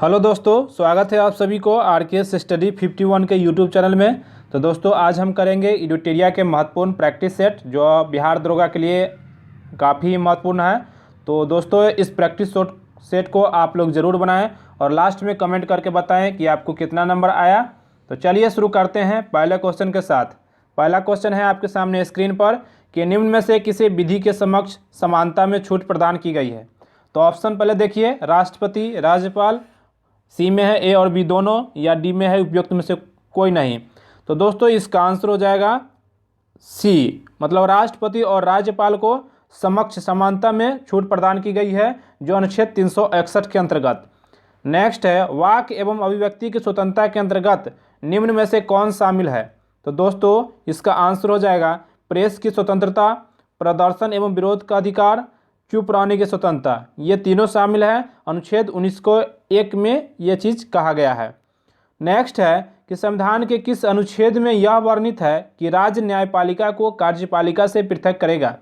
Hello दोस्तों, स्वागत है आप सभी को आर के एस स्टडी 51 के यूट्यूब चैनल में। तो दोस्तों आज हम करेंगे एडिटोरिया के महत्वपूर्ण प्रैक्टिस सेट जो बिहार दरोगा के लिए काफ़ी महत्वपूर्ण है। तो दोस्तों इस प्रैक्टिस सेट को आप लोग ज़रूर बनाएं और लास्ट में कमेंट करके बताएं कि आपको कितना नंबर आया। तो चलिए शुरू करते हैं पहले क्वेश्चन के साथ। पहला क्वेश्चन है आपके सामने स्क्रीन पर कि निम्न में से किसी विधि के समक्ष समानता में छूट प्रदान की गई है। तो ऑप्शन पहले देखिए, राष्ट्रपति, राज्यपाल, सी में है ए और बी दोनों, या डी में है उपयुक्त में से कोई नहीं। तो दोस्तों इसका आंसर हो जाएगा सी, मतलब राष्ट्रपति और राज्यपाल को समक्ष समानता में छूट प्रदान की गई है, जो अनुच्छेद 361 के अंतर्गत। नेक्स्ट है, वाक एवं अभिव्यक्ति की स्वतंत्रता के अंतर्गत निम्न में से कौन शामिल है। तो दोस्तों इसका आंसर हो जाएगा प्रेस की स्वतंत्रता, प्रदर्शन एवं विरोध का अधिकार, चुप रहने की स्वतंत्रता, ये तीनों शामिल है। अनुच्छेद 19 को 1 में ये चीज़ कहा गया है। नेक्स्ट है कि संविधान के किस अनुच्छेद में यह वर्णित है कि राज्य न्यायपालिका को कार्यपालिका से पृथक करेगा।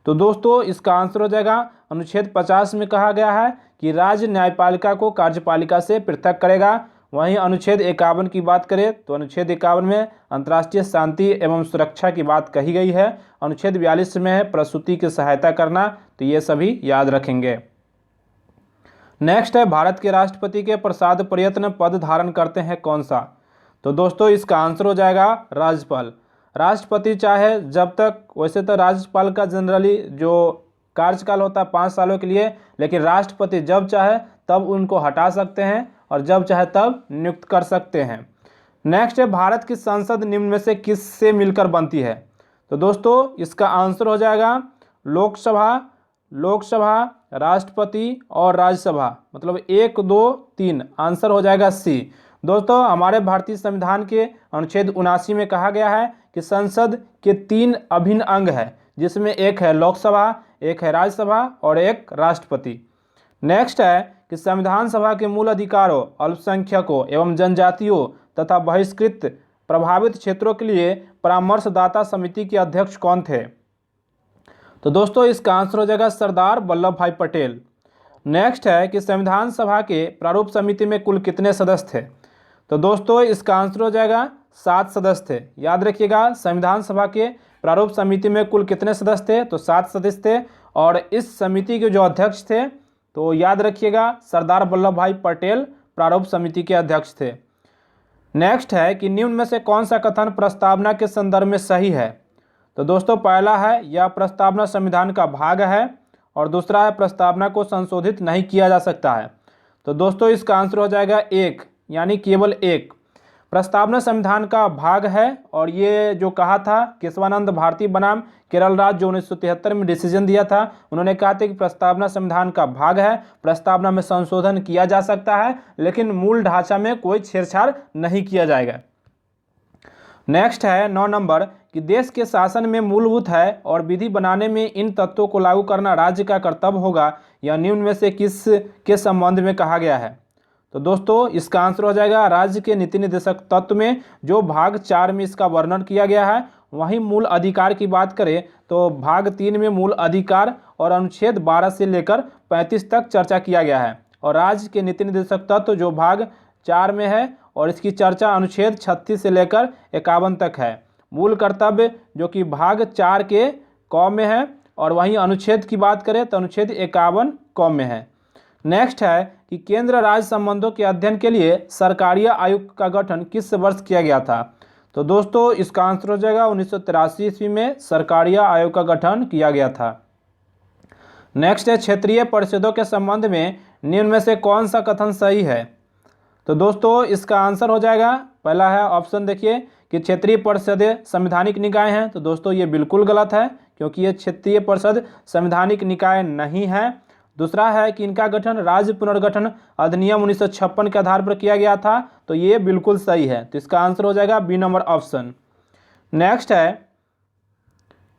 तो दोस्तों इसका आंसर हो जाएगा अनुच्छेद 50 में कहा गया है कि राज्य न्यायपालिका को कार्यपालिका से पृथक करेगा। वहीं अनुच्छेद 51 की बात करें तो अनुच्छेद 51 में अंतर्राष्ट्रीय शांति एवं सुरक्षा की बात कही गई है। अनुच्छेद 42 में है प्रसूति की सहायता करना, तो ये सभी याद रखेंगे। नेक्स्ट है, भारत के राष्ट्रपति के प्रसाद प्रयत्न पद धारण करते हैं कौन सा। तो दोस्तों इसका आंसर हो जाएगा राज्यपाल। राष्ट्रपति चाहे जब तक, वैसे तो राज्यपाल का जनरली जो कार्यकाल होता है 5 सालों के लिए, लेकिन राष्ट्रपति जब चाहे तब उनको हटा सकते हैं और जब चाहे तब नियुक्त कर सकते हैं। नेक्स्ट है, भारत की संसद निम्न में से किससे मिलकर बनती है। तो दोस्तों इसका आंसर हो जाएगा लोकसभा, राष्ट्रपति और राज्यसभा, मतलब 1, 2, 3, आंसर हो जाएगा सी। दोस्तों हमारे भारतीय संविधान के अनुच्छेद 79 में कहा गया है कि संसद के 3 अभिन्न अंग है, जिसमें एक है लोकसभा, एक है राज्यसभा और एक राष्ट्रपति। नेक्स्ट है कि संविधान सभा के मूल अधिकारों, अल्पसंख्यकों एवं जनजातियों तथा बहिष्कृत प्रभावित क्षेत्रों के लिए परामर्शदाता समिति के अध्यक्ष कौन थे। तो दोस्तों इसका आंसर हो जाएगा सरदार वल्लभ भाई पटेल। नेक्स्ट है कि संविधान सभा के प्रारूप समिति में कुल कितने सदस्य थे। तो दोस्तों इसका आंसर हो जाएगा 7 सदस्य थे। याद रखिएगा संविधान सभा के प्रारूप समिति में कुल कितने सदस्य थे, तो 7 सदस्य थे। और इस समिति के जो अध्यक्ष थे तो याद रखिएगा सरदार वल्लभ भाई पटेल प्रारूप समिति के अध्यक्ष थे। नेक्स्ट है कि निम्न में से कौन सा कथन प्रस्तावना के संदर्भ में सही है। तो दोस्तों पहला है, यह प्रस्तावना संविधान का भाग है, और दूसरा है प्रस्तावना को संशोधित नहीं किया जा सकता है। तो दोस्तों इसका आंसर हो जाएगा 1, यानी केवल 1। प्रस्तावना संविधान का भाग है, और ये जो कहा था केशवानंद भारती बनाम केरल राज्य जो 1973 में डिसीजन दिया था, उन्होंने कहा था कि प्रस्तावना संविधान का भाग है, प्रस्तावना में संशोधन किया जा सकता है, लेकिन मूल ढांचा में कोई छेड़छाड़ नहीं किया जाएगा। नेक्स्ट है 9 नंबर कि देश के शासन में मूलभूत है और विधि बनाने में इन तत्वों को लागू करना राज्य का कर्तव्य होगा, या निम्न में से किस के संबंध में कहा गया है। तो दोस्तों इसका आंसर हो जाएगा राज्य के नीति निर्देशक तत्व में जो भाग 4 में इसका वर्णन किया गया है। वहीं मूल अधिकार की बात करें तो भाग 3 में मूल अधिकार और अनुच्छेद 12 से लेकर 35 तक चर्चा किया गया है, और राज्य के नीति निर्देशक तत्व जो भाग 4 में है और इसकी चर्चा अनुच्छेद 36 से लेकर 51 तक है। मूल कर्तव्य जो कि भाग 4 के क में है, और वहीं अनुच्छेद की बात करें तो अनुच्छेद 51 क में है। नेक्स्ट है कि केंद्र राज्य संबंधों के अध्ययन के लिए सरकारीय आयोग का गठन किस वर्ष किया गया था। तो दोस्तों इसका आंसर हो जाएगा 1983 ईस्वी में सरकारीय आयोग का गठन किया गया था। नेक्स्ट है, क्षेत्रीय परिषदों के संबंध में निम्न में से कौन सा कथन सही है। तो दोस्तों इसका आंसर हो जाएगा, पहला है ऑप्शन देखिए कि क्षेत्रीय परिषदें संवैधानिक निकाय हैं। तो दोस्तों ये बिल्कुल गलत है, क्योंकि ये क्षेत्रीय परिषद संवैधानिक निकाय नहीं है। दूसरा है कि इनका गठन राज्य पुनर्गठन अधिनियम 1956 के आधार पर किया गया था। तो ये बिल्कुल सही है, तो इसका आंसर हो जाएगा बी नंबर ऑप्शन। नेक्स्ट है,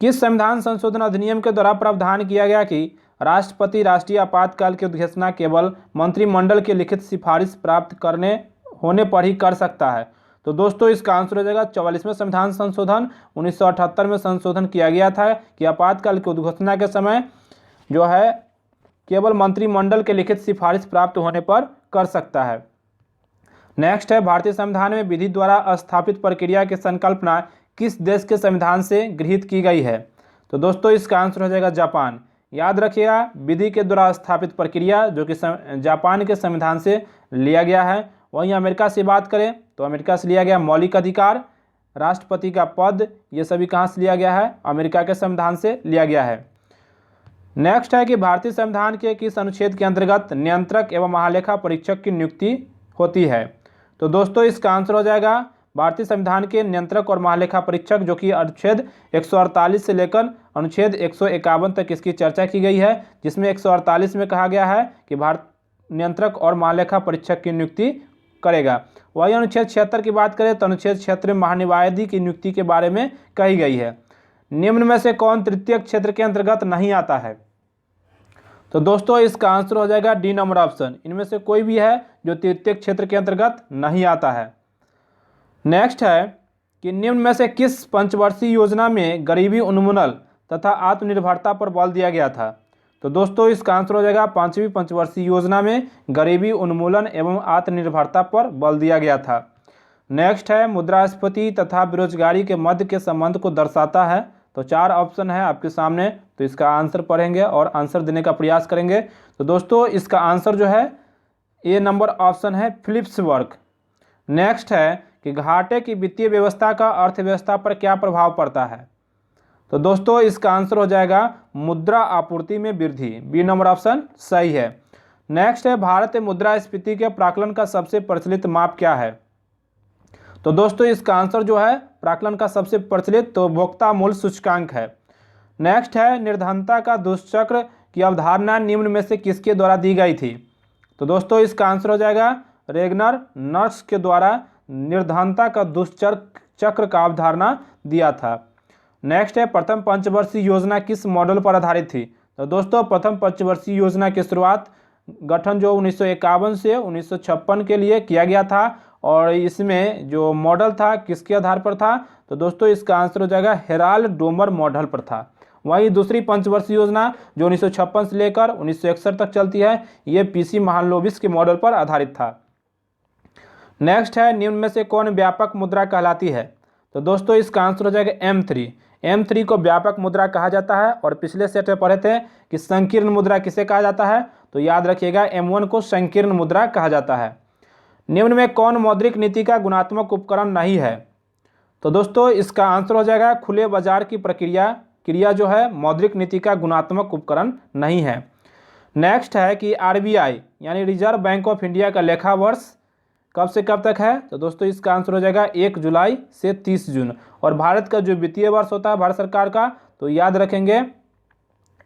किस संविधान संशोधन अधिनियम के द्वारा प्रावधान किया गया कि राष्ट्रपति राष्ट्रीय आपातकाल की घोषणा केवल मंत्रिमंडल के लिखित सिफारिश प्राप्त करने होने पर ही कर सकता है। तो दोस्तों इसका आंसर हो जाएगा 44वें संविधान संशोधन 1978 में संशोधन किया गया था कि आपातकाल की उद्घोषणा के समय जो है केवल मंत्रिमंडल के लिखित सिफारिश प्राप्त होने पर कर सकता है। नेक्स्ट है, भारतीय संविधान में विधि द्वारा स्थापित प्रक्रिया की संकल्पना किस देश के संविधान से गृहीत की गई है? तो दोस्तों इसका आंसर हो जाएगा जापान। याद रखिएगा, विधि के द्वारा स्थापित प्रक्रिया जो कि जापान के संविधान से लिया गया है। वहीं अमेरिका से बात करें तो अमेरिका से लिया गया मौलिक अधिकार, राष्ट्रपति का पद, ये सभी कहाँ से लिया गया है? अमेरिका के संविधान से लिया गया है। नेक्स्ट है कि भारतीय संविधान के किस अनुच्छेद के अंतर्गत नियंत्रक एवं महालेखा परीक्षक की नियुक्ति होती है? तो दोस्तों इसका आंसर हो जाएगा भारतीय संविधान के नियंत्रक और महालेखा परीक्षक, जो कि अनुच्छेद 148 से लेकर अनुच्छेद 151 तक इसकी चर्चा की गई है, जिसमें 148 में कहा गया है कि भारत नियंत्रक और महालेखा परीक्षक की नियुक्ति करेगा। वही अनुच्छेद 76 की बात करें तो अनुच्छेद 76 में महान्यायाधीश की नियुक्ति के बारे में कही गई है। निम्न में से कौन तृतीय क्षेत्र के अंतर्गत नहीं आता है? तो दोस्तों इसका आंसर हो जाएगा डी नंबर ऑप्शन। इनमें से कोई भी है जो तृतीय क्षेत्र के अंतर्गत नहीं आता है। नेक्स्ट है कि निम्न में से किस पंचवर्षीय योजना में गरीबी उन्मूलन तथा आत्मनिर्भरता पर बल दिया गया था? तो दोस्तों इसका आंसर हो जाएगा 5वीं पंचवर्षीय योजना में गरीबी उन्मूलन एवं आत्मनिर्भरता पर बल दिया गया था। नेक्स्ट है, मुद्रास्फीति तथा बेरोजगारी के मध्य के संबंध को दर्शाता है। तो 4 ऑप्शन है आपके सामने, तो इसका आंसर पढ़ेंगे और आंसर देने का प्रयास करेंगे। तो दोस्तों इसका आंसर जो है ए नंबर ऑप्शन है, फिलिप्स वर्क। नेक्स्ट है कि घाटे की वित्तीय व्यवस्था का अर्थव्यवस्था पर क्या प्रभाव पड़ता है? तो दोस्तों इसका आंसर हो जाएगा मुद्रा आपूर्ति में वृद्धि। बी नंबर ऑप्शन सही है। नेक्स्ट है, भारत में मुद्रास्फीति के प्राकलन का सबसे प्रचलित माप क्या है? तो दोस्तों इसका आंसर जो है प्राकलन का सबसे प्रचलित तो उपभोक्ता मूल्य सूचकांक है। नेक्स्ट है, निर्धनता का दुष्चक्र की अवधारणा निम्न में से किसके द्वारा दी गई थी? तो दोस्तों इसका आंसर हो जाएगा रेगनर नर्स के द्वारा निर्धनता का दुष्चक्र का अवधारणा दिया था। नेक्स्ट है, प्रथम पंचवर्षीय योजना किस मॉडल पर आधारित थी? तो दोस्तों प्रथम पंचवर्षीय योजना की शुरुआत गठन जो 1951 से 1956 के लिए किया गया था और इसमें जो मॉडल था किसके आधार पर था? तो दोस्तों इसका आंसर हो जाएगा हेराल्ड डोमर मॉडल पर था। वहीं दूसरी पंचवर्षीय योजना जो 1956 से लेकर 1961 तक चलती है, ये पीसी महालनोबिस के मॉडल पर आधारित था। नेक्स्ट है, निम्न में से कौन व्यापक मुद्रा कहलाती है? तो दोस्तों इसका आंसर हो जाएगा M3। M3 को व्यापक मुद्रा कहा जाता है और पिछले सेट में पढ़े थे कि संकीर्ण मुद्रा किसे कहा जाता है? तो याद रखिएगा M1 को संकीर्ण मुद्रा कहा जाता है। निम्न में कौन मौद्रिक नीति का गुणात्मक उपकरण नहीं है? तो दोस्तों इसका आंसर हो जाएगा खुले बाजार की क्रिया जो है मौद्रिक नीति का गुणात्मक उपकरण नहीं है। नेक्स्ट है कि RBI यानी रिजर्व बैंक ऑफ इंडिया का लेखा वर्ष कब से कब तक है? तो दोस्तों इसका आंसर हो जाएगा 1 जुलाई से 30 जून। और भारत का जो वित्तीय वर्ष होता है भारत सरकार का, तो याद रखेंगे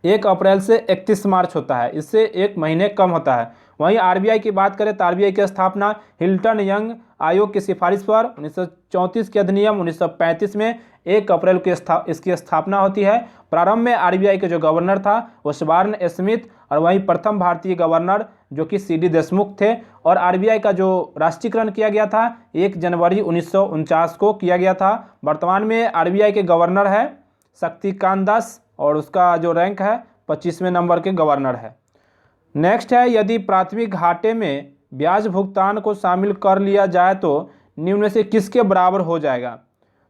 1 अप्रैल से 31 मार्च होता है, इससे 1 महीने कम होता है। वहीं RBI की बात करें तो RBI की स्थापना हिल्टन यंग आयोग की सिफारिश पर 1934 के अधिनियम 1935 में 1 अप्रैल को इसकी स्थापना होती है। प्रारंभ में RBI के जो गवर्नर था वो स्वर्ण स्मिथ और वहीं प्रथम भारतीय गवर्नर जो कि CD देशमुख थे। और RBI का जो राष्ट्रीयकरण किया गया था 1 जनवरी 1949 को किया गया था। वर्तमान में RBI के गवर्नर है शक्तिकांत दास और उसका जो रैंक है 25वें नंबर के गवर्नर है। नेक्स्ट है, यदि प्राथमिक घाटे में ब्याज भुगतान को शामिल कर लिया जाए तो निम्न में से किसके बराबर हो जाएगा?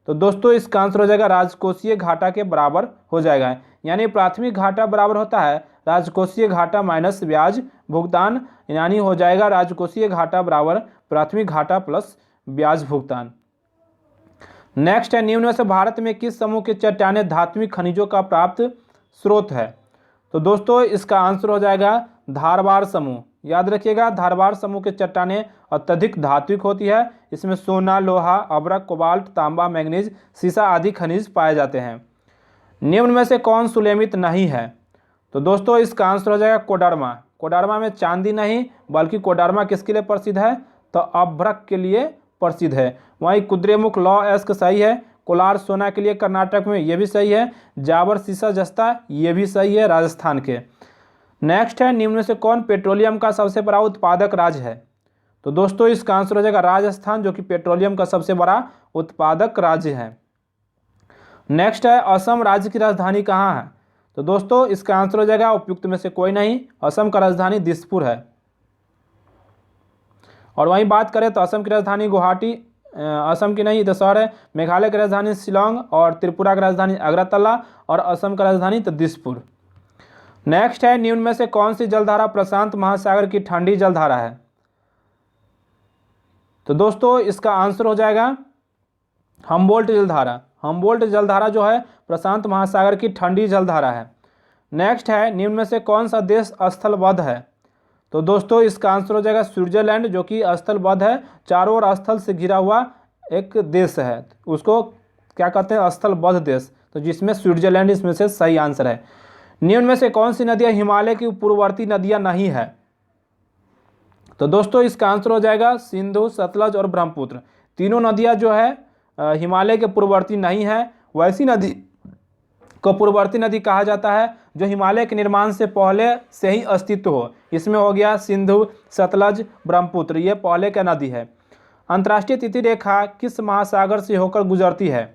तो दोस्तों इसका आंसर हो जाएगा राजकोषीय घाटा के बराबर हो जाएगा। यानी प्राथमिक घाटा बराबर होता है राजकोषीय घाटा माइनस ब्याज भुगतान, यानी हो जाएगा राजकोषीय घाटा बराबर प्राथमिक घाटा प्लस ब्याज भुगतान। नेक्स्ट है, निम्न में से भारत में किस समूह की चट्टानें धात्विक खनिजों का प्राप्त स्रोत है? तो दोस्तों इसका आंसर हो जाएगा धारवाड़ समूह। याद रखिएगा धारवाड़ समूह की चट्टानें अत्यधिक धात्विक होती है। इसमें सोना, लोहा, अभ्रक, कोबाल्ट, तांबा, मैंगनीज, सीसा आदि खनिज पाए जाते हैं। निम्न में से कौन सुलेमित नहीं है? तो दोस्तों इसका आंसर हो जाएगा कोडरमा। कोडरमा में चांदी नहीं बल्कि कोडरमा किसके लिए प्रसिद्ध है? तो अभ्रक के लिए प्रसिद्ध है। वहीं कुद्रेमुख लौह अयस्क सही है। कोलार सोना के लिए कर्नाटक में, ये भी सही है। जावर सीसा जस्ता ये भी सही है राजस्थान के। नेक्स्ट है, निम्न में से कौन पेट्रोलियम का सबसे बड़ा उत्पादक राज्य है? तो दोस्तों इसका आंसर हो जाएगा राजस्थान, जो कि पेट्रोलियम का सबसे बड़ा उत्पादक राज्य है। नेक्स्ट है, असम राज्य की राजधानी कहाँ है? तो दोस्तों इसका आंसर हो जाएगा उपयुक्त में से कोई नहीं, असम का राजधानी दिसपुर है। और वहीं बात करें तो असम की राजधानी गुवाहाटी, असम की नहीं तो शहर है, मेघालय की राजधानी शिलोंग और त्रिपुरा की राजधानी अगरतला और असम का राजधानी तो दिसपुर। नेक्स्ट है, निम्न में से कौन सी जलधारा प्रशांत महासागर की ठंडी जलधारा है? तो दोस्तों इसका आंसर हो जाएगा हम्बोल्ट जलधारा। हम्बोल्ट जलधारा जो है प्रशांत महासागर की ठंडी जलधारा है। नेक्स्ट है, निम्न में से कौन सा देश स्थलबद्ध है? तो दोस्तों इसका आंसर हो जाएगा स्विट्जरलैंड, जो कि स्थलबद्ध है, चारों ओर स्थल से घिरा हुआ एक देश है, उसको क्या कहते हैं, स्थलबद्ध देश, तो जिसमें स्विट्जरलैंड इसमें से सही आंसर है। निम्न में से कौन सी नदियां हिमालय की पूर्ववर्ती नदियां नहीं है? तो दोस्तों इसका आंसर हो जाएगा सिंधु, सतलज और ब्रह्मपुत्र। तीनों नदियां जो है हिमालय के पूर्ववर्ती नहीं है। वैसी नदी को पूर्ववर्ती नदी कहा जाता है जो हिमालय के निर्माण से पहले से ही अस्तित्व हो। इसमें हो गया सिंधु, सतलज, ब्रह्मपुत्र, ये पहले का नदी है। अंतर्राष्ट्रीय तिथि रेखा किस महासागर से होकर गुजरती है?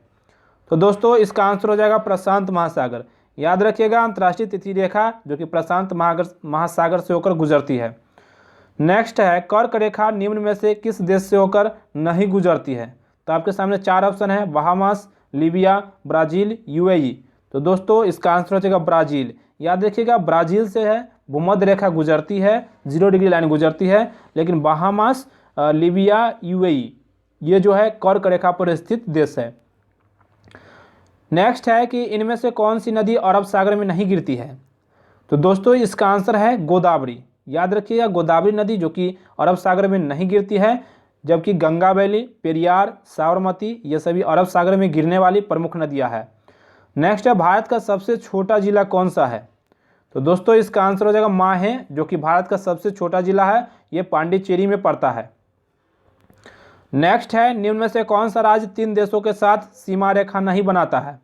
तो दोस्तों इसका आंसर हो जाएगा प्रशांत महासागर। याद रखिएगा अंतर्राष्ट्रीय तिथि रेखा जो कि प्रशांत महासागर से होकर गुजरती है। नेक्स्ट है, कर्क रेखा निम्न में से किस देश से होकर नहीं गुजरती है? तो आपके सामने 4 ऑप्शन है, बहामास, लीबिया, ब्राज़ील, यूएई। तो दोस्तों इसका आंसर हो जाएगा ब्राज़ील। याद रखिएगा ब्राज़ील से है भूमध्य रेखा गुजरती है, 0 डिग्री लाइन गुजरती है, लेकिन बहामास, लीबिया, यूएई ये जो है कर्क रेखा पर स्थित देश है। नेक्स्ट है कि इनमें से कौन सी नदी अरब सागर में नहीं गिरती है? तो दोस्तों इसका आंसर है गोदावरी। याद रखिएगा गोदावरी नदी जो कि अरब सागर में नहीं गिरती है, जबकि गंगा वैली, पेरियार, साबरमती ये सभी अरब सागर में गिरने वाली प्रमुख नदियां हैं। नेक्स्ट है, भारत का सबसे छोटा जिला कौन सा है? तो दोस्तों इसका आंसर हो जाएगा माहे, जो कि भारत का सबसे छोटा जिला है, ये पांडिचेरी में पड़ता है। नेक्स्ट है, निम्न में से कौन सा राज्य 3 देशों के साथ सीमा रेखा नहीं बनाता है?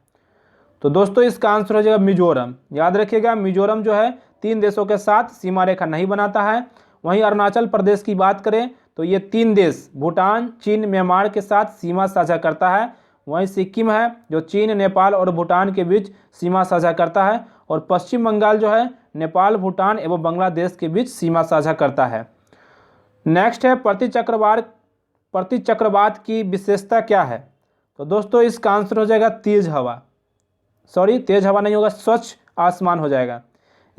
तो दोस्तों इसका आंसर हो जाएगा मिजोरम। याद रखिएगा मिजोरम जो है 3 देशों के साथ सीमा रेखा नहीं बनाता है। वहीं अरुणाचल प्रदेश की बात करें तो ये 3 देश भूटान, चीन, म्यांमार के साथ सीमा साझा करता है। वहीं सिक्किम है जो चीन, नेपाल और भूटान के बीच सीमा साझा करता है, और पश्चिम बंगाल जो है नेपाल, भूटान एवं बांग्लादेश के बीच सीमा साझा करता है। नेक्स्ट है, प्रतिचक्रवात की विशेषता क्या है? तो दोस्तों इसका आंसर हो जाएगा तेज हवा, तेज हवा नहीं होगा, स्वच्छ आसमान हो जाएगा।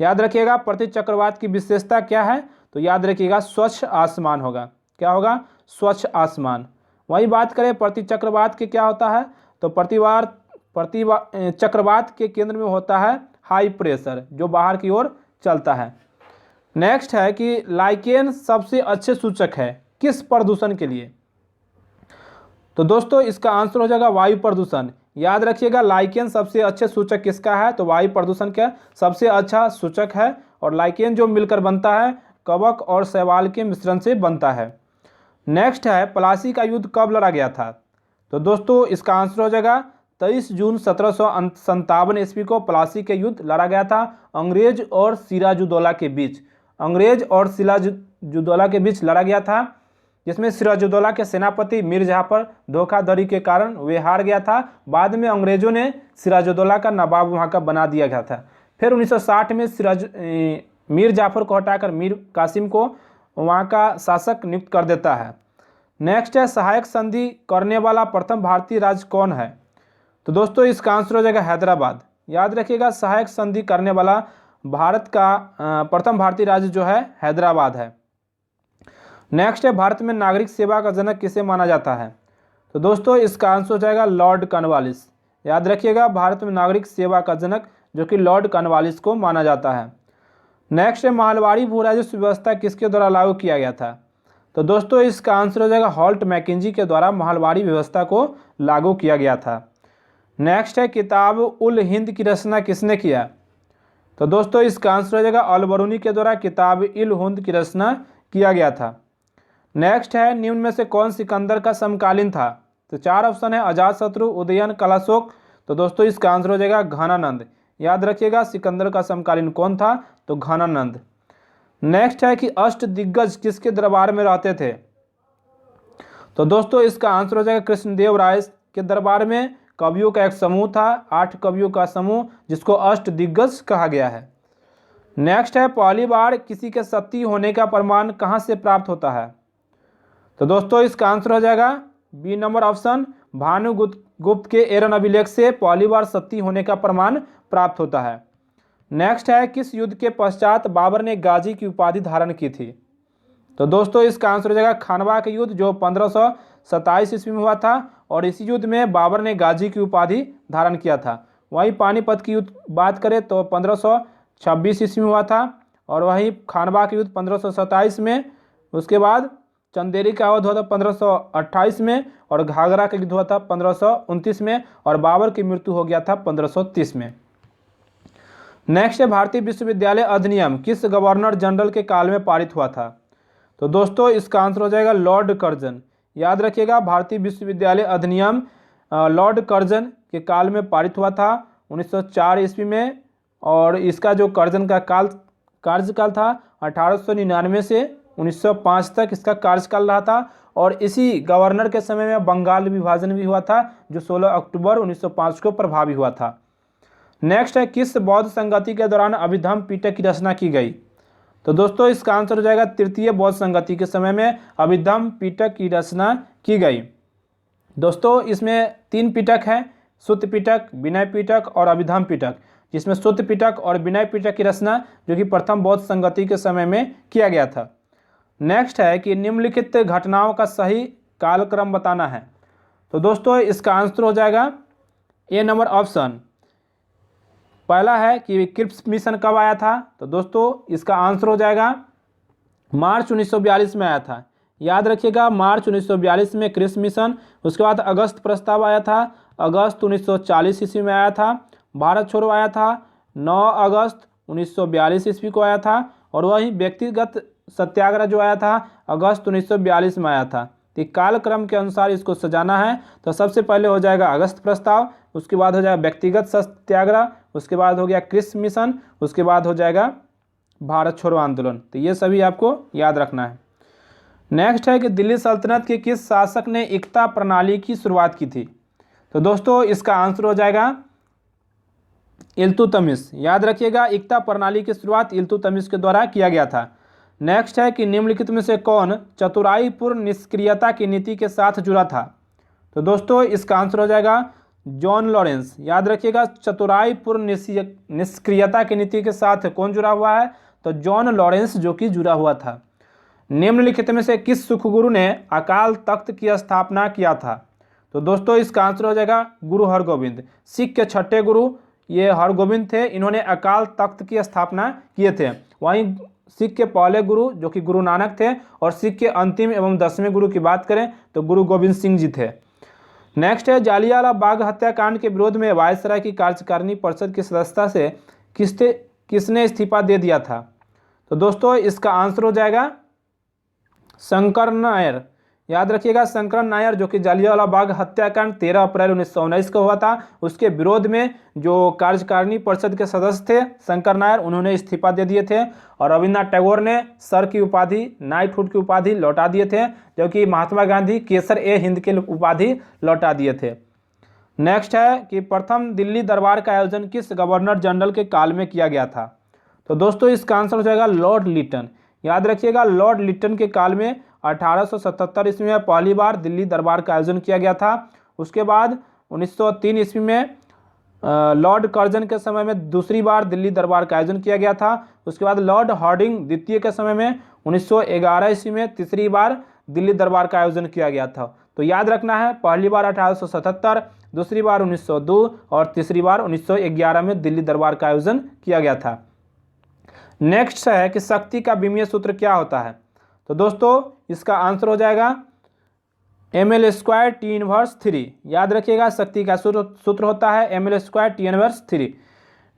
याद रखिएगा प्रतिचक्रवात की विशेषता क्या है? तो याद रखिएगा स्वच्छ आसमान होगा। क्या होगा? स्वच्छ आसमान। वही बात करें प्रतिचक्रवात के क्या होता है, तो चक्रवात के केंद्र में होता है हाई प्रेशर जो बाहर की ओर चलता है। नेक्स्ट है कि लाइकेन सबसे अच्छे सूचक है किस प्रदूषण के लिए? तो दोस्तों इसका आंसर हो जाएगा वायु प्रदूषण। याद रखिएगा लाइकेन सबसे अच्छे सूचक किसका है? तो वायु प्रदूषण का सबसे अच्छा सूचक है, और लाइकेन जो मिलकर बनता है कवक और शैवाल के मिश्रण से बनता है। नेक्स्ट है, प्लासी का युद्ध कब लड़ा गया था? तो दोस्तों इसका आंसर हो जाएगा 23 जून 1757 ईस्वी को प्लासी के युद्ध लड़ा गया था अंग्रेज और सिराजुद्दौला के बीच। अंग्रेज और सिराजुद्दौला के बीच लड़ा गया था, जिसमें सिराजुद्दौला के सेनापति मीर जाफर धोखाधड़ी के कारण वे हार गया था। बाद में अंग्रेजों ने सिराजुद्दौला का नवाब वहाँ का बना दिया गया था। फिर 1960 में मीर जाफर को हटाकर मीर कासिम को वहाँ का शासक नियुक्त कर देता है। नेक्स्ट है, सहायक संधि करने वाला प्रथम भारतीय राज्य कौन है? तो दोस्तों इसका आंसर हो जाएगा हैदराबाद। याद रखिएगा सहायक संधि करने वाला भारत का प्रथम भारतीय राज्य जो है हैदराबाद है। नेक्स्ट है, भारत में नागरिक सेवा का जनक किसे माना जाता है? तो दोस्तों इसका आंसर हो जाएगा लॉर्ड कॉर्नवालिस। याद रखिएगा भारत में नागरिक सेवा का जनक जो कि लॉर्ड कॉर्नवालिस को माना जाता है। नेक्स्ट है, महलवाड़ी भू राजस्व व्यवस्था किसके द्वारा लागू किया गया था? तो दोस्तों इसका आंसर हो जाएगा हॉल्ट मैकेंजी के द्वारा महलवाड़ी व्यवस्था को लागू किया गया था। नेक्स्ट है, किताब उल हिंद की रचना किसने किया? तो दोस्तों इसका आंसर हो जाएगा अल-बरूनी के द्वारा किताब उल हिंद की रचना किया गया था। नेक्स्ट है, निम्न में से कौन सिकंदर का समकालीन था? तो 4 ऑप्शन है, अजातशत्रु, उदयन, कलाशोक। तो दोस्तों इसका आंसर हो जाएगा घनानंद। याद रखिएगा सिकंदर का समकालीन कौन था? तो घनानंद। नेक्स्ट है कि अष्टदिग्गज किसके दरबार में रहते थे? तो दोस्तों इसका आंसर हो जाएगा कृष्णदेव राय के दरबार में कवियों का एक समूह था, 8 कवियों का समूह जिसको अष्टदिग्गज कहा गया है। नेक्स्ट है, पहली बार किसी के सती होने का प्रमाण कहाँ से प्राप्त होता है? तो दोस्तों इसका आंसर हो जाएगा बी नंबर ऑप्शन, भानुगुप्त के एरन अभिलेख से पहली बार सती होने का प्रमाण प्राप्त होता है। नेक्स्ट है, किस युद्ध के पश्चात बाबर ने गाजी की उपाधि धारण की थी? तो दोस्तों इसका आंसर हो जाएगा खानवा का युद्ध, जो 1527 ईस्वी में हुआ था, और इसी युद्ध में बाबर ने गाजी की उपाधि धारण किया था। वहीं पानीपत की युद्ध बात करें तो 1526 ईस्वी में हुआ था, और वहीं खानवा का युद्ध 1527 में, उसके बाद चंदेरी का युद्ध हुआ था 1528 में, और घाघरा का युद्ध हुआ था 1529 में, और बाबर की मृत्यु हो गया था 1530 में। नेक्स्ट है, भारतीय विश्वविद्यालय अधिनियम किस गवर्नर जनरल के काल में पारित हुआ था? तो दोस्तों इसका आंसर हो जाएगा लॉर्ड कर्जन। याद रखिएगा, भारतीय विश्वविद्यालय अधिनियम लॉर्ड कर्जन के काल में पारित हुआ था 1904 ईस्वी में, और इसका जो कर्जन का कार्यकाल था 1899 से 1905 तक इसका कार्यकाल रहा था, और इसी गवर्नर के समय में बंगाल विभाजन भी हुआ था जो 16 अक्टूबर 1905 को प्रभावी हुआ था। नेक्स्ट है, किस बौद्ध संगति के दौरान अभिधम्म पिटक की रचना की गई? तो दोस्तों इसका आंसर हो जाएगा तृतीय बौद्ध संगति के समय में अभिधम्म पिटक की रचना की गई। दोस्तों इसमें 3 पिटक हैं, सुत्त पिटक, विनय पिटक और अभिधम्म पिटक, जिसमें सुत्त पिटक और विनय पिटक की रचना जो कि प्रथम बौद्ध संगति के समय में किया गया था। नेक्स्ट है कि निम्नलिखित घटनाओं का सही कालक्रम बताना है। तो दोस्तों इसका आंसर हो जाएगा ए नंबर ऑप्शन। पहला है कि क्रिप्स मिशन कब आया था? तो दोस्तों इसका आंसर हो जाएगा मार्च 1942 में आया था। याद रखिएगा, मार्च 1942 में क्रिप्स मिशन। उसके बाद अगस्त प्रस्ताव आया था, अगस्त 1940 ईस्वी में आया था। भारत छोड़ो आया था 9 अगस्त 1942 ईस्वी को आया था, और वहीं व्यक्तिगत सत्याग्रह जो आया था अगस्त 1942 में आया था। तो कालक्रम के अनुसार इसको सजाना है, तो सबसे पहले हो जाएगा अगस्त प्रस्ताव, उसके बाद हो जाएगा व्यक्तिगत सत्याग्रह, उसके बाद हो गया क्रिप्स मिशन, उसके बाद हो जाएगा भारत छोड़ो आंदोलन। तो ये सभी आपको याद रखना है। नेक्स्ट है कि दिल्ली सल्तनत के किस शासक ने इक्ता प्रणाली की शुरुआत की थी? तो दोस्तों इसका आंसर हो जाएगा इल्तुतमिश। याद रखिएगा, इक्ता प्रणाली की शुरुआत इल्तुतमिश के द्वारा किया गया था। नेक्स्ट है कि निम्नलिखित में से कौन चतुराईपूर्ण निष्क्रियता की नीति के साथ जुड़ा था? तो दोस्तों इसका आंसर हो जाएगा जॉन लॉरेंस। याद रखिएगा, चतुराईपूर्ण निष्क्रियता की नीति के साथ कौन जुड़ा हुआ है? तो जॉन लॉरेंस जो कि जुड़ा हुआ था। निम्नलिखित में से किस सुखगुरु ने अकाल तख्त की स्थापना किया था? तो दोस्तों इसका आंसर हो जाएगा गुरु हरगोविंद। सिख के 6ठे गुरु ये हरगोविंद थे, इन्होंने अकाल तख्त की स्थापना किए थे। वहीं सिख के पहले गुरु जो कि गुरु नानक थे, और सिख के अंतिम एवं 10वें गुरु की बात करें तो गुरु गोविंद सिंह जी थे। नेक्स्ट है, जालियांवाला बाग हत्याकांड के विरोध में वायसराय की कार्यकारिणी परिषद की सदस्यता से किसने इस्तीफा दे दिया था? तो दोस्तों इसका आंसर हो जाएगा शंकर नायर। याद रखिएगा, शंकर नायर जो कि जालियांवाला बाग हत्याकांड 13 अप्रैल 1919 को हुआ था, उसके विरोध में जो कार्यकारिणी परिषद के सदस्य थे शंकर नायर, उन्होंने इस्तीफा दे दिए थे, और रविन्द्रनाथ टैगोर ने सर की उपाधि, नाइटहुड की उपाधि लौटा दिए थे, जबकि महात्मा गांधी केसर ए हिंद की उपाधि लौटा दिए थे। नेक्स्ट है कि प्रथम दिल्ली दरबार का आयोजन किस गवर्नर जनरल के काल में किया गया था? तो दोस्तों इसका आंसर हो जाएगा लॉर्ड लिटन। याद रखिएगा, लॉर्ड लिटन के काल में 1877 ईस्वी में पहली बार दिल्ली दरबार का आयोजन किया गया था। उसके बाद 1903 ईस्वी में लॉर्ड कर्जन के समय में दूसरी बार दिल्ली दरबार का आयोजन किया गया था। उसके बाद लॉर्ड हार्डिंग द्वितीय के समय में 1911 ईस्वी में तीसरी बार दिल्ली दरबार का आयोजन किया गया था। तो याद रखना है, पहली बार 1877, दूसरी बार 1902 और तीसरी बार 1911 में दिल्ली दरबार का आयोजन किया गया था। नेक्स्ट है कि शक्ति का विमीय सूत्र क्या होता है? तो दोस्तों इसका आंसर हो जाएगा ml² T−3। याद रखिएगा, शक्ति का सूत्र होता है ml² T−3।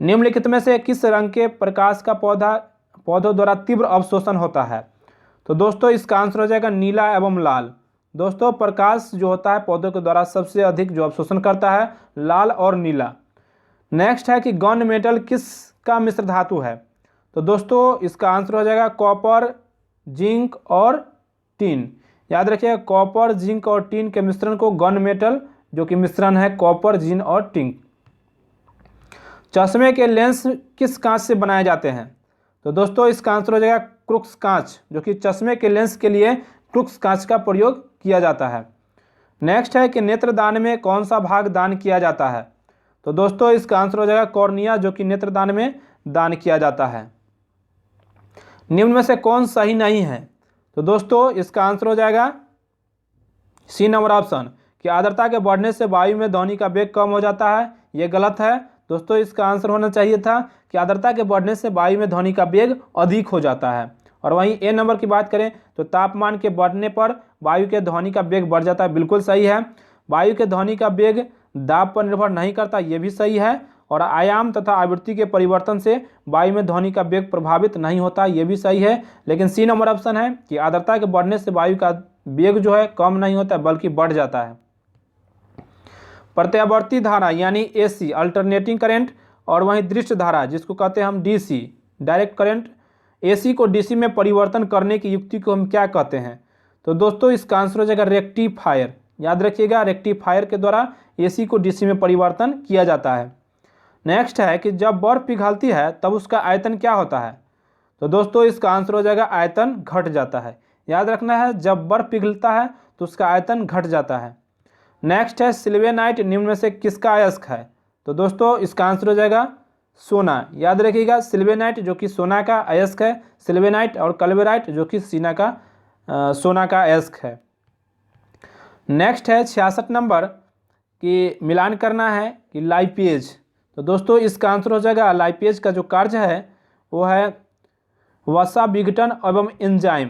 निम्नलिखित में से किस रंग के प्रकाश का पौधों द्वारा तीव्र अवशोषण होता है? तो दोस्तों इसका आंसर हो जाएगा नीला एवं लाल। दोस्तों प्रकाश जो होता है पौधों के द्वारा सबसे अधिक जो अवशोषण करता है लाल और नीला। नेक्स्ट है कि गन मेटल किसका मिश्र धातु है? तो दोस्तों इसका आंसर हो जाएगा कॉपर, जिंक और टिन। याद रखिएगा, कॉपर, जिंक और टिन के मिश्रण को गन मेटल जो कि मिश्रण है कॉपर, जिंक और टिंक। चश्मे के लेंस किस कांच से बनाए जाते हैं? तो दोस्तों इसका आंसर हो जाएगा क्रूक्स कांच, जो कि चश्मे के लेंस के लिए क्रूक्स कांच का प्रयोग किया जाता है। नेक्स्ट है कि नेत्रदान में कौन सा भाग दान किया जाता है? तो दोस्तों इसका आंसर हो जाएगा कॉर्निया, जो कि नेत्रदान में दान किया जाता है। निम्न में से कौन सही नहीं है? तो दोस्तों इसका आंसर हो जाएगा सी नंबर ऑप्शन, कि आर्द्रता के बढ़ने से वायु में ध्वनि का वेग कम हो जाता है। ये गलत है दोस्तों, इसका आंसर होना चाहिए था कि आर्द्रता के बढ़ने से वायु में ध्वनि का वेग अधिक हो जाता है। और वहीं ए नंबर की बात करें तो तापमान के बढ़ने पर वायु के ध्वनि का वेग बढ़ जाता है, बिल्कुल सही है। वायु के ध्वनि का वेग दाब पर निर्भर नहीं करता, ये भी सही है। और आयाम तथा आवृत्ति के परिवर्तन से वायु में ध्वनि का वेग प्रभावित नहीं होता, ये भी सही है। लेकिन सी नंबर ऑप्शन है कि आर्द्रता के बढ़ने से वायु का वेग जो है कम नहीं होता बल्कि बढ़ जाता है। प्रत्यावर्ती धारा यानी एसी अल्टरनेटिंग करंट, और वहीं दृष्ट धारा जिसको कहते हैं हम डीसी डायरेक्ट करंट, एसी को डीसी में परिवर्तन करने की युक्ति को हम क्या कहते हैं? तो दोस्तों इसका आंसर हो जाएगा रेक्टिफायर। याद रखिएगा, रेक्टिफायर के द्वारा एसी को डीसी में परिवर्तन किया जाता है। नेक्स्ट है कि जब बर्फ पिघलती है तब उसका आयतन क्या होता है? तो दोस्तों इसका आंसर हो जाएगा आयतन घट जाता है। याद रखना है, जब बर्फ पिघलता है तो उसका आयतन घट जाता है। नेक्स्ट है सिल्वेनाइट निम्न में से किसका अयस्क है? तो दोस्तों इसका आंसर हो जाएगा सोना। याद रखिएगा, सिल्वेनाइट जो कि सोना का अयस्क है, सिल्वेनाइट, और कल्वेराइट जो कि सोना का अयस्क है। नेक्स्ट है 66 नंबर कि मिलान करना है कि लाइपेज। तो दोस्तों इसका आंसर हो जाएगा लाइपेज का जो कार्य है वो है वसा विघटन एवं एंजाइम।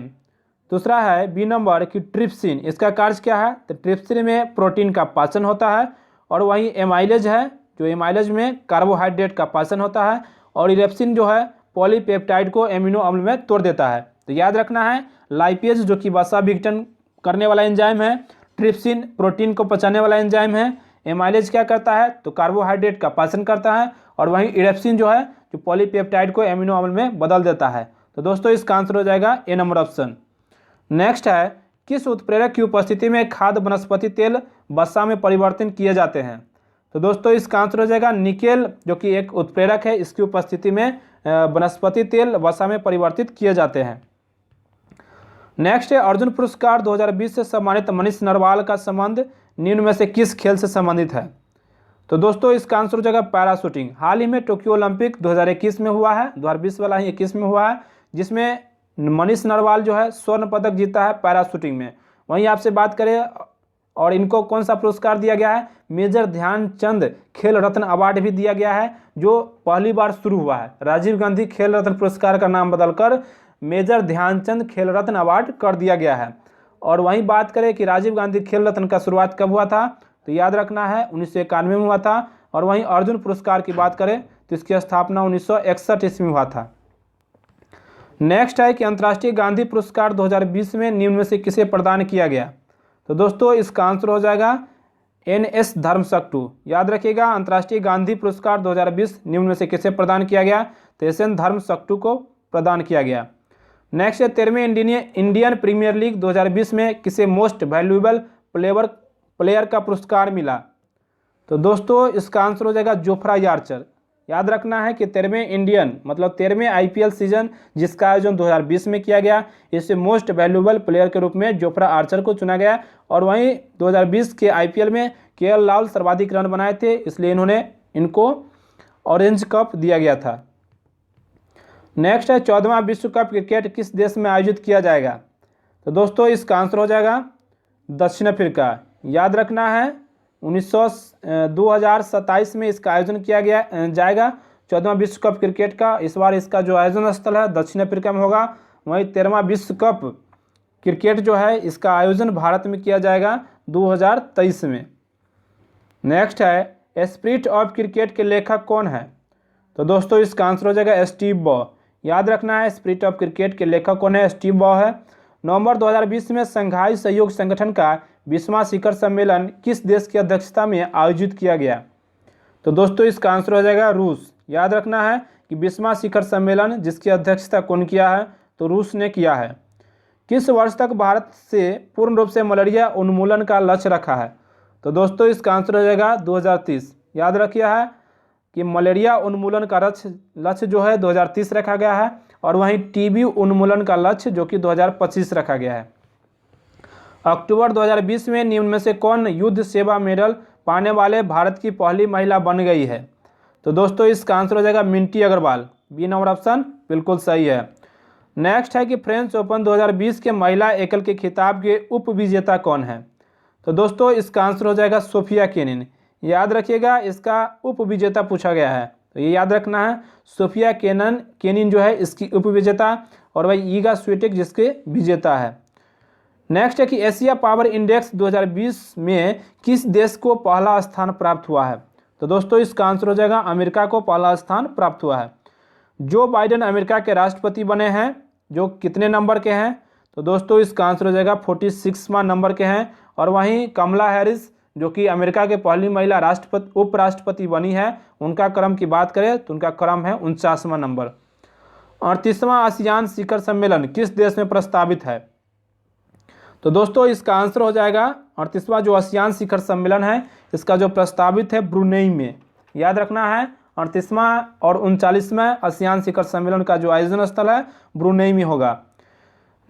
दूसरा है बी नंबर कि ट्रिप्सिन, इसका कार्य क्या है? तो ट्रिप्सिन में प्रोटीन का पाचन होता है। और वहीं एमाइलेज है, जो एमाइलेज में कार्बोहाइड्रेट का पाचन होता है। और इरेप्सिन जो है पॉलीपेप्टाइड को एमिनो अम्ल में तोड़ देता है। तो याद रखना है, लाइपेज जो कि वसा विघटन करने वाला एंजाइम है, ट्रिप्सिन प्रोटीन को पचाने वाला एंजाइम है, एमाइलेज क्या करता है तो कार्बोहाइड्रेट का पाचन करता है, और वहीं इरेप्सिन जो है जो पॉलीपेप्टाइड को एमिनो अम्ल में बदल देता है। तो दोस्तों इसका आंसर हो जाएगा ए नंबर ऑप्शन। नेक्स्ट है किस उत्प्रेरक की उपस्थिति में खाद्य वनस्पति तेल वसा में परिवर्तन किए जाते हैं? तो दोस्तों इसका आंसर हो जाएगा निकेल, जो कि एक उत्प्रेरक है, इसकी उपस्थिति में वनस्पति तेल वसा में परिवर्तित किए जाते हैं। नेक्स्ट है अर्जुन पुरस्कार 2020 से सम्मानित मनीष नरवाल का संबंध निम्न में से किस खेल से संबंधित है? तो दोस्तों इसका आंसर हो जाएगा पैराशूटिंग। हाल ही में टोक्यो ओलंपिक 2021 में हुआ है, 2020 वाला ही 21 में हुआ है, जिसमें मनीष नरवाल जो है स्वर्ण पदक जीता है पैराशूटिंग में। वहीं आपसे बात करें और इनको कौन सा पुरस्कार दिया गया है? मेजर ध्यानचंद खेल रत्न अवार्ड भी दिया गया है, जो पहली बार शुरू हुआ है। राजीव गांधी खेल रत्न पुरस्कार का नाम बदलकर मेजर ध्यानचंद खेल रत्न अवार्ड कर दिया गया है। और वहीं बात करें कि राजीव गांधी खेल रत्न का शुरुआत कब हुआ था? तो याद रखना है 1991 में हुआ था। और वहीं अर्जुन पुरस्कार की बात करें तो इसकी स्थापना 1961 ईस्वी में हुआ था। नेक्स्ट है कि अंतर्राष्ट्रीय गांधी पुरस्कार 2020 में निम्न में से किसे प्रदान किया गया? तो दोस्तों इसका आंसर हो जाएगा NS धर्मशक्टू। याद रखिएगा, अंतर्राष्ट्रीय गांधी पुरस्कार 2020 निम्न में से किसे प्रदान किया गया? तो SN धर्मशक्टू को प्रदान किया गया। नेक्स्ट है 13वें इंडियन प्रीमियर लीग 2020 में किसे मोस्ट वैल्यूएबल प्लेयर का पुरस्कार मिला? तो दोस्तों इसका आंसर हो जाएगा जोफ्रा आर्चर। याद रखना है कि 13वें इंडियन मतलब 13वें IPL सीजन जिसका आयोजन 2020 में किया गया, इससे मोस्ट वैल्यूएबल प्लेयर के रूप में जोफ्रा आर्चर को चुना गया। और वहीं 2020 के IPL में KL राहुल सर्वाधिक रन बनाए थे, इसलिए इनको ऑरेंज कप दिया गया था। नेक्स्ट है 14वां विश्व कप क्रिकेट किस देश में आयोजित किया जाएगा? तो दोस्तों इसका आंसर हो जाएगा दक्षिण अफ्रीका। याद रखना है 2027 में इसका आयोजन किया जाएगा 14वां विश्व कप क्रिकेट का। इस बार इसका जो आयोजन स्थल है दक्षिण अफ्रीका में होगा। वहीं 13वां विश्व कप क्रिकेट जो है इसका आयोजन भारत में किया जाएगा 2023 में। नेक्स्ट है स्पिरिट ऑफ क्रिकेट के लेखक कौन है? तो दोस्तों इसका आंसर हो जाएगा स्टीव बॉ। याद रखना है स्पिरिट ऑफ क्रिकेट के लेखक कौन है? स्टीव बॉ है। नवंबर 2020 में संघाई सहयोग संगठन का 20वां शिखर सम्मेलन किस देश की अध्यक्षता में आयोजित किया गया? तो दोस्तों इसका आंसर हो जाएगा रूस। याद रखना है कि 20वां शिखर सम्मेलन जिसकी अध्यक्षता कौन किया है? तो रूस ने किया है। किस वर्ष तक भारत से पूर्ण रूप से मलेरिया उन्मूलन का लक्ष्य रखा है? तो दोस्तों इसका आंसर हो जाएगा 2030। याद रखिए है कि मलेरिया उन्मूलन का लक्ष्य जो है 2030 रखा गया है, और वहीं टीबी उन्मूलन का लक्ष्य जो कि 2025 रखा गया है। अक्टूबर 2020 में निम्न में से कौन युद्ध सेवा मेडल पाने वाले भारत की पहली महिला बन गई है? तो दोस्तों इसका आंसर हो जाएगा Minty Agarwal. B number option बिल्कुल सही है। नेक्स्ट है कि फ्रेंच ओपन 2020 के महिला एकल के खिताब के उप विजेता कौन है? तो दोस्तों इसका आंसर हो जाएगा सोफिया केनिन। याद रखिएगा इसका उप विजेता पूछा गया है, तो ये याद रखना है, सोफिया केनिन जो है इसकी उप विजेता, और वही ईगा स्विटेक जिसके विजेता है। नेक्स्ट है कि एशिया पावर इंडेक्स 2020 में किस देश को पहला स्थान प्राप्त हुआ है? तो दोस्तों इसका आंसर हो जाएगा अमेरिका को पहला स्थान प्राप्त हुआ है। जो बाइडेन अमेरिका के राष्ट्रपति बने हैं, जो कितने नंबर के हैं? तो दोस्तों इसका आंसर हो जाएगा 46वां नंबर के हैं। और वहीं कमला हैरिस जो कि अमेरिका के पहली महिला उपराष्ट्रपति बनी है, उनका क्रम की बात करें तो उनका क्रम है 49वां नंबर। 38वां आसियान शिखर सम्मेलन किस देश में प्रस्तावित है? तो दोस्तों इसका आंसर हो जाएगा 38वां जो आसियान शिखर सम्मेलन है, इसका जो प्रस्तावित है ब्रुनेई में। याद रखना है 38वां और 39वां आसियान शिखर सम्मेलन का जो आयोजन स्थल है ब्रुनेई में होगा।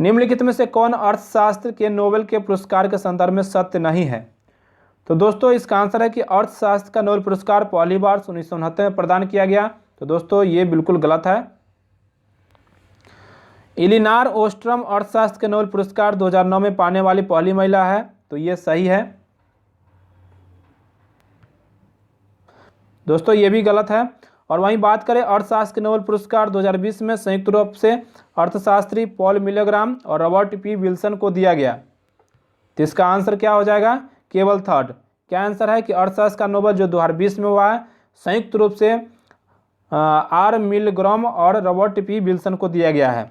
निम्नलिखित में से कौन अर्थशास्त्र के नोबेल के पुरस्कार के संदर्भ में सत्य नहीं है? तो दोस्तों इसका आंसर है कि अर्थशास्त्र का नोबेल पुरस्कार पहली बार 1969 में प्रदान किया गया। तो दोस्तों ये बिल्कुल गलत है। इलिनार ओस्ट्रम अर्थशास्त्र के नोबेल पुरस्कार 2009 में पाने वाली पहली महिला है, तो ये सही है। दोस्तों ये भी गलत है। और वहीं बात करें अर्थशास्त्र के नोबेल पुरस्कार 2020 में संयुक्त रूप से अर्थशास्त्री पॉल मिलेग्राम और रॉबर्ट पी विल्सन को दिया गया। तो इसका आंसर क्या हो जाएगा? केवल थर्ड। क्या आंसर है कि अर्थशास्त्र का नोबेल जो 2020 में हुआ है संयुक्त रूप से आर मिलग्राम और रॉबर्ट पी विल्सन को दिया गया है।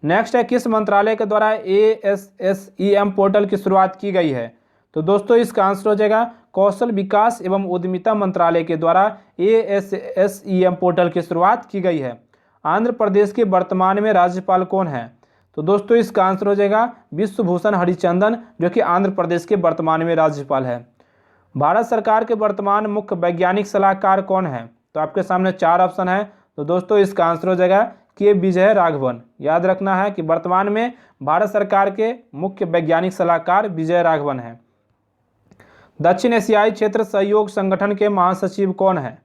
नेक्स्ट है किस मंत्रालय के द्वारा ASSEM पोर्टल की शुरुआत की गई है? तो दोस्तों इसका आंसर हो जाएगा कौशल विकास एवं उद्यमिता मंत्रालय के द्वारा ASSEM पोर्टल की शुरुआत की गई है। आंध्र प्रदेश के वर्तमान में राज्यपाल कौन है? तो दोस्तों इसका आंसर हो जाएगा विश्वभूषण हरिचंदन, जो कि आंध्र प्रदेश के वर्तमान में राज्यपाल है। भारत सरकार के वर्तमान मुख्य वैज्ञानिक सलाहकार कौन है? तो आपके सामने 4 ऑप्शन है। तो दोस्तों इसका आंसर हो जाएगा के विजय राघवन। याद रखना है कि वर्तमान में भारत सरकार के मुख्य वैज्ञानिक सलाहकार विजय राघवन है। दक्षिण एशियाई क्षेत्र सहयोग संगठन के महासचिव कौन है?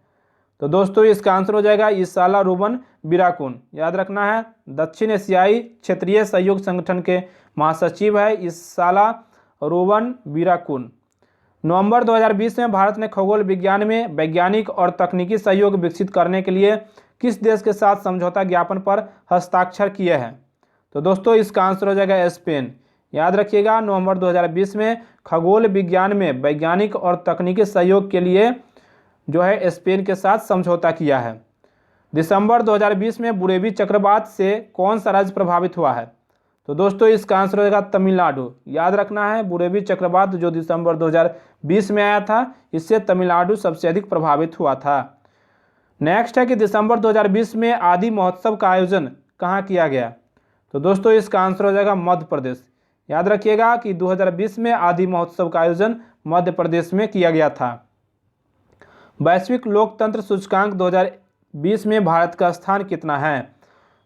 तो दोस्तों इसका आंसर हो जाएगा इसाला रूबन बिराकुन। याद रखना है दक्षिण एशियाई क्षेत्रीय सहयोग संगठन के महासचिव है इसाला रूबन बिराकुन। नवंबर 2020 में भारत ने खगोल विज्ञान में वैज्ञानिक और तकनीकी सहयोग विकसित करने के लिए किस देश के साथ समझौता ज्ञापन पर हस्ताक्षर किए हैं? तो दोस्तों इसका आंसर हो जाएगा स्पेन। याद रखिएगा नवंबर 2020 में खगोल विज्ञान में वैज्ञानिक और तकनीकी सहयोग के लिए जो है स्पेन के साथ समझौता किया है। दिसंबर 2020 में बुरेवी चक्रवात से कौन सा राज्य प्रभावित हुआ है? तो दोस्तों इसका आंसर हो जाएगा तमिलनाडु। याद रखना है बुरेवी चक्रवात जो दिसंबर 2020 में आया था, इससे तमिलनाडु सबसे अधिक प्रभावित हुआ था। नेक्स्ट है कि दिसंबर 2020 में आदि महोत्सव का आयोजन कहाँ किया गया? तो दोस्तों इसका आंसर हो जाएगा मध्य प्रदेश। याद रखिएगा कि 2020 में आदि महोत्सव का आयोजन मध्य प्रदेश में किया गया था। वैश्विक लोकतंत्र सूचकांक 2020 में भारत का स्थान कितना है?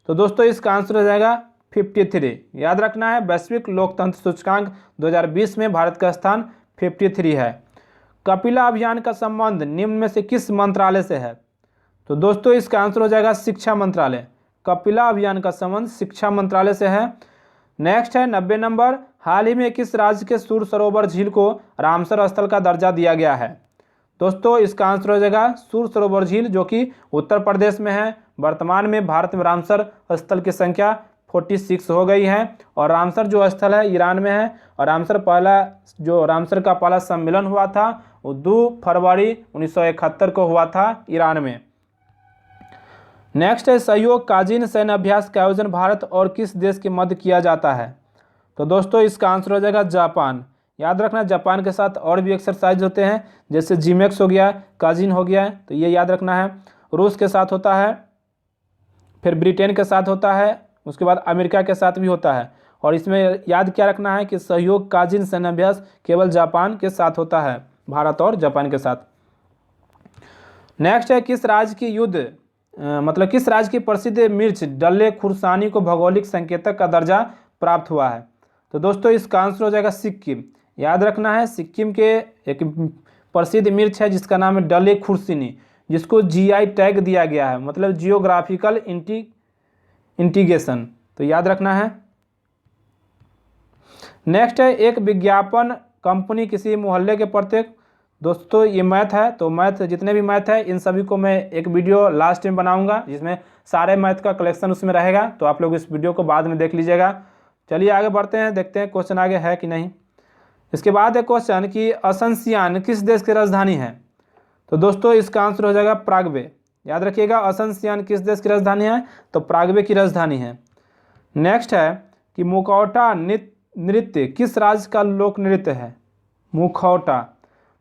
तो दोस्तों इसका आंसर हो जाएगा 53। याद रखना है वैश्विक लोकतंत्र सूचकांक 2020 में भारत का स्थान 53 है। कपिला अभियान का संबंध निम्न में से किस मंत्रालय से है? तो दोस्तों इसका आंसर हो जाएगा शिक्षा मंत्रालय। कपिला अभियान का संबंध शिक्षा मंत्रालय से है। नेक्स्ट है 90 नंबर, हाल ही में किस राज्य के सूर सरोवर झील को रामसर स्थल का दर्जा दिया गया है? दोस्तों इसका आंसर हो जाएगा सूर सरोवर झील जो कि उत्तर प्रदेश में है। वर्तमान में भारत में रामसर स्थल की संख्या 46 हो गई है, और रामसर जो स्थल है ईरान में है। और रामसर का पहला सम्मेलन हुआ था वो 2 फरवरी 1971 को हुआ था ईरान में। नेक्स्ट है सहयोग काजिन सैन्य अभ्यास का आयोजन भारत और किस देश के मध्य किया जाता है? तो दोस्तों इसका आंसर हो जाएगा जापान। याद रखना जापान के साथ और भी एक्सरसाइज होते हैं, जैसे जीमेक्स हो गया, काजिन हो गया, तो ये याद रखना है। रूस के साथ होता है, फिर ब्रिटेन के साथ होता है, उसके बाद अमेरिका के साथ भी होता है। और इसमें याद क्या रखना है कि सहयोग काजिन सैन्य अभ्यास केवल जापान के साथ होता है। भारत और जापान के साथ। नेक्स्ट है किस राज्य की मतलब किस राज्य की प्रसिद्ध मिर्च डल्ले खुर्सानी को भौगोलिक संकेतक का दर्जा प्राप्त हुआ है। तो दोस्तों इसका आंसर हो जाएगा सिक्किम। याद रखना है, सिक्किम के एक प्रसिद्ध मिर्च है जिसका नाम है डल्ले खुर्सानी, जिसको जीआई टैग दिया गया है, मतलब जियोग्राफिकल इंटीग्रेशन। तो याद रखना है। नेक्स्ट है एक विज्ञापन कंपनी किसी मोहल्ले के प्रत्येक। दोस्तों ये मैथ है, तो मैथ जितने भी मैथ है इन सभी को मैं एक वीडियो लास्ट में बनाऊंगा जिसमें सारे मैथ का कलेक्शन उसमें रहेगा, तो आप लोग इस वीडियो को बाद में देख लीजिएगा। चलिए आगे बढ़ते हैं, देखते हैं क्वेश्चन आगे है कि नहीं। इसके बाद है क्वेश्चन कि असनसियान किस देश की राजधानी है। तो दोस्तों इसका आंसर हो जाएगा प्रागवे। याद रखिएगा, असनसियान किस देश की राजधानी है, तो प्रागवे की राजधानी है। नेक्स्ट है कि मुखौटा नृत्य किस राज्य का लोक नृत्य है। मुखौटा,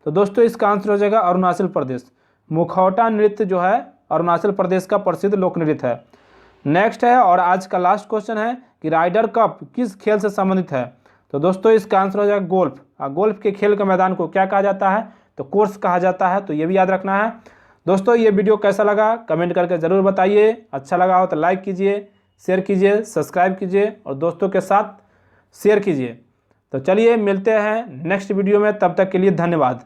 तो दोस्तों इसका आंसर हो जाएगा अरुणाचल प्रदेश। मुखौटा नृत्य जो है अरुणाचल प्रदेश का प्रसिद्ध लोक नृत्य है। नेक्स्ट है और आज का लास्ट क्वेश्चन है कि राइडर कप किस खेल से संबंधित है। तो दोस्तों इसका आंसर हो जाएगा गोल्फ। गोल्फ के खेल के मैदान को क्या कहा जाता है, तो कोर्स कहा जाता है, तो ये भी याद रखना है। दोस्तों ये वीडियो कैसा लगा कमेंट करके ज़रूर बताइए। अच्छा लगा हो तो लाइक कीजिए, शेयर कीजिए, सब्सक्राइब कीजिए और दोस्तों के साथ शेयर कीजिए। तो चलिए मिलते हैं नेक्स्ट वीडियो में, तब तक के लिए धन्यवाद।